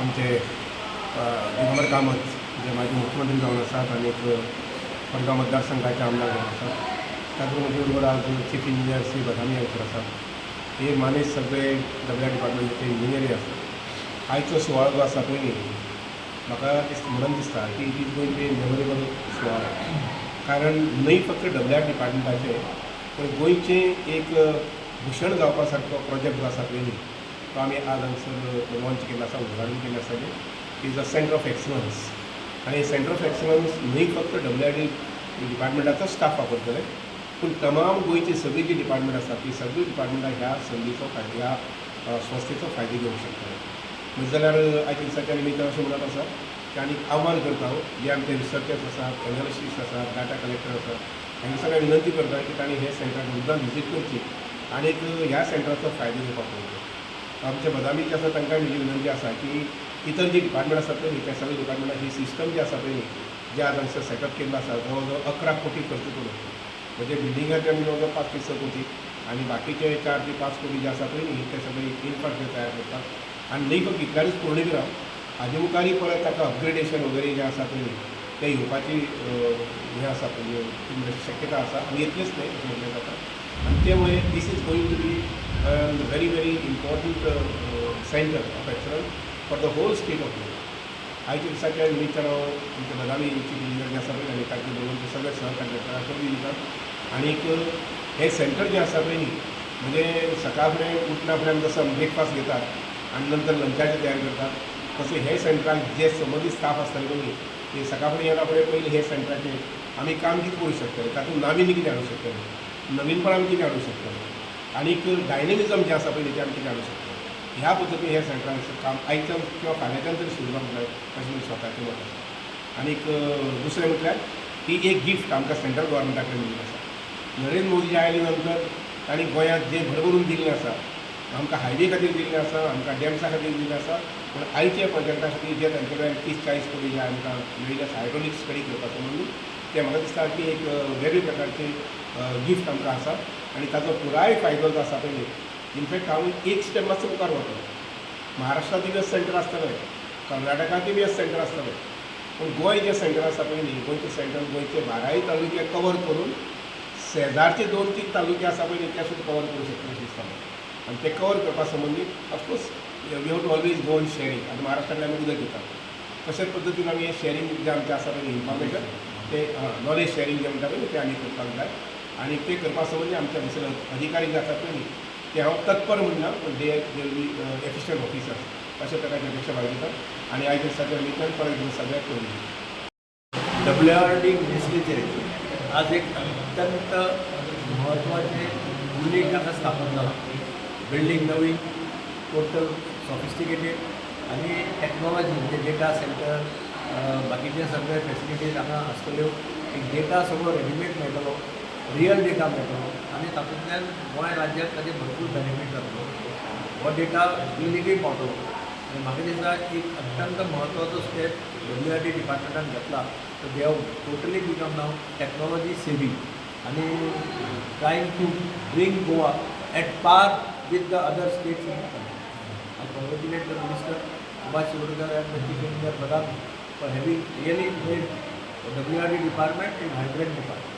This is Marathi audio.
आमचे दिगंबर कामत जे माजी मुख्यमंत्री जावन आसात आनी मडगांव मतदारसंघाचे आमदार जावन आसात. तातूंत म्हजे बरोबर आज चीफ इंजिनियर सी बदामी आयकर आसा. हे मानेज सगळे डब्ल्यू डिपार्टमेंटाचे इंजिनियरी आसा. आयचो सुवाळो जो आसा पळय म्हाका म्हणून दिसता की it is going to be memorable सुवाळो. कारण न्हय फक्त डब्ल्यू डिपार्टमेंटाचे पण गोंयचे एक भूषण जावपा सारको प्रोजेक्ट जो आसा पळय तो आमी आज हांगसर लॉन्च केल्लो आसा, उद्घाटन केल्लें आसा. Is a centre of excellence. आनी सेंटर ऑफ एक्सलन्स न्हय फक्त डब्ल्यू डिपार्टमेंटाचो स्टाफ वापरतले पूण तमाम गोंयची सगळी जी डिपार्टमेंट आसा ती सगळी डिपार्टमेंटां ह्या संदीचो ह्या संस्थेचो फायदो घेवंक शकता. म्हणजे जाल्यार आयच्या दिसाच्या निमित्तान अशें म्हणत आसा की आनी आव्हान करता जे आमचे रिसर्चर्स आसात, एनालिस्टिस्ट आसात, डाटा कलेक्टर आसात, हांकां सगळ्यांक विनंती करता की तांणी हे सेंटराक मुद्दाम व्हिजीट करची आनी ह्या सेंटराचो फायदो घेवपाक पळोवचो. आमचे बदामी जे आसा तांकां म्हजी विनंती आसा की इतर जी डिपार्टमेंट आसात पळय त्या सगळ्या डिपार्टमेंटाक ही सिस्टम जी आसा पळय जे आज हांगसर सेटअप केल्लो आसा जवळ जवळ 11 कोटी खर्च करून म्हणजे बिल्डिंगाचे आमी जवळ जवळ 5 ते 6 कोटी आनी बाकीचे 4 ते 5 कोटी जे आसा पळय ते सगळे इन्फ्रास्ट्रक्चर तयार करतात. आनी न्हय फक्त इतल्यारूच पूर्ण बी राव हाजे मुखारी परत ताका अपग्रेडेशन वगैरे जे आसा पळय ते येवपाची हे आसा पळय शक्यता आसा आनी इतलेंच न्हय अशें म्हटलें जाता. आनी ते मुळे this is going to be very very important centre of excellence for the whole state of Goa. आयच्या दिसाच्या निमित्तान हांव आमचे बदामी चीफ इंजिनियर जे आसा पळय आनी ताचे बरोबर सगळे सहकार्यकर्त्यांक दितात. आनीक हे सेंटर जें आसा पळय न्ही म्हणजे सकाळ फुडें उठना फुडें जसो ब्रेकफास्ट घेतात आनी नंतर लंचाची तयारी करतात तशें हे सेंटराक जे संबंदीत स्टाफ आसतले पळय ते सकाळ फुडें येना फुडें पयलीं हे सेंटराचेर आमी काम कितें करूं शकतले, तातूंत नाविन्य कितें हाडूं शकतले, नवीनपण आमी कितें हाडूं शकतले आनीक डायनेमिजम जें आसा पळय तें आमी कितें हाडूं शकतले. ह्या पद्दतीन हे सेंटराचें काम आयच्यान किंवा फाल्यांच्यान तरी सुरू जावंक जाय अशें स्वताचें मत आसा. आनीक दुसरें म्हटल्यार ही एक गिफ्ट आमकां सेंट्रल गव्हर्मेंटा कडेन मेळिल्ली आसा. नरेंद्र मोदी आयले नंतर तांणी गोंयांत जें भरभरून दिल्लें आसा आमकां हायवे खातीर दिल्लें आसा, आमकां डॅम्सा खातीर दिल्लें आसा पूण आयच्या प्रोजेक्टा खातीर जे तांचे कडेन 30-40 कोटी जे आमकां मेळिल्ले आसा हायड्रोलिक स्टडी करपाचो म्हणून ते म्हाका दिसता की एक वेगळे प्रकारचे गिफ्ट आमकां आसा आनी ताचो पुराय फायदो जो आसा पळय इनफॅक्ट हांव एक स्टेप मातसो मुखार वतलो. महाराष्ट्रांतूय बी सेंटर आसतलें, कर्नाटकांतूय बी सेंटर आसतलें पूण गोंय जें सेंटर आसा पळय न्ही गोंयचें सेंटर गोंयचे 12 तालुके कवर करून शेजारचे 2-3 तालुके आसा पळय न्ही ते सुद्दां कवर करूं शकता अशें दिसता म्हाका. आनी ते कवर करपा संबंदीत of course we have to always go on sharing. आतां महाराष्ट्रांतल्यान आमी उदक घेतात तशेंच पद्दतीन आमी हें शेअरिंग जें आमचें आसा पळय इन्फॉर्मेशन ते नॉलेज शेअरिंग जें म्हणटा पळय ते आमी करपाक जाय. आनी ते करपा संबंदी आमचे दुसरे अधिकारी जे आसात पळय न्ही ते हांव तत्पर म्हणना पूण they will be efficient officers अशा प्रकारची अपेक्षा बाळगितात. आनी आयच्या दिसाच्या निमित्तान परत एकदां सगळ्याक कळून WRD मिनिस्ट्रीचेर आज एक अत्यंत महत्त्वाचे बिल्डींग आतां स्थापन जालां. बिल्डींग नवी टोटल सॉफिस्टिकेटेड आनी टॅक्नॉलॉजी म्हणजे डेटा सेंटर बाकीचे सगळे फेसिलिटीज हांगा आसतल्यो. एक डेटा सगळो रेडीमेड मेळटलो, रियल डेटा मेळटलो आनी तातूंतल्यान गोंय राज्याक ताजे भरपूर बेनिफीट जातलो. हो डेटा क्लिनिकूय पावतलो आनी म्हाका दिसता एक अत्यंत म्हत्वाचो स्टेप WRD डिपार्टमेंटान घेतला. So they have totally become now technology savvy and trying to bring Goa at par with the other states in the country. I congratulate the Minister Subhash Shivurkar and the Chief Engineer Pradhan for having really made the WRD department a vibrant department.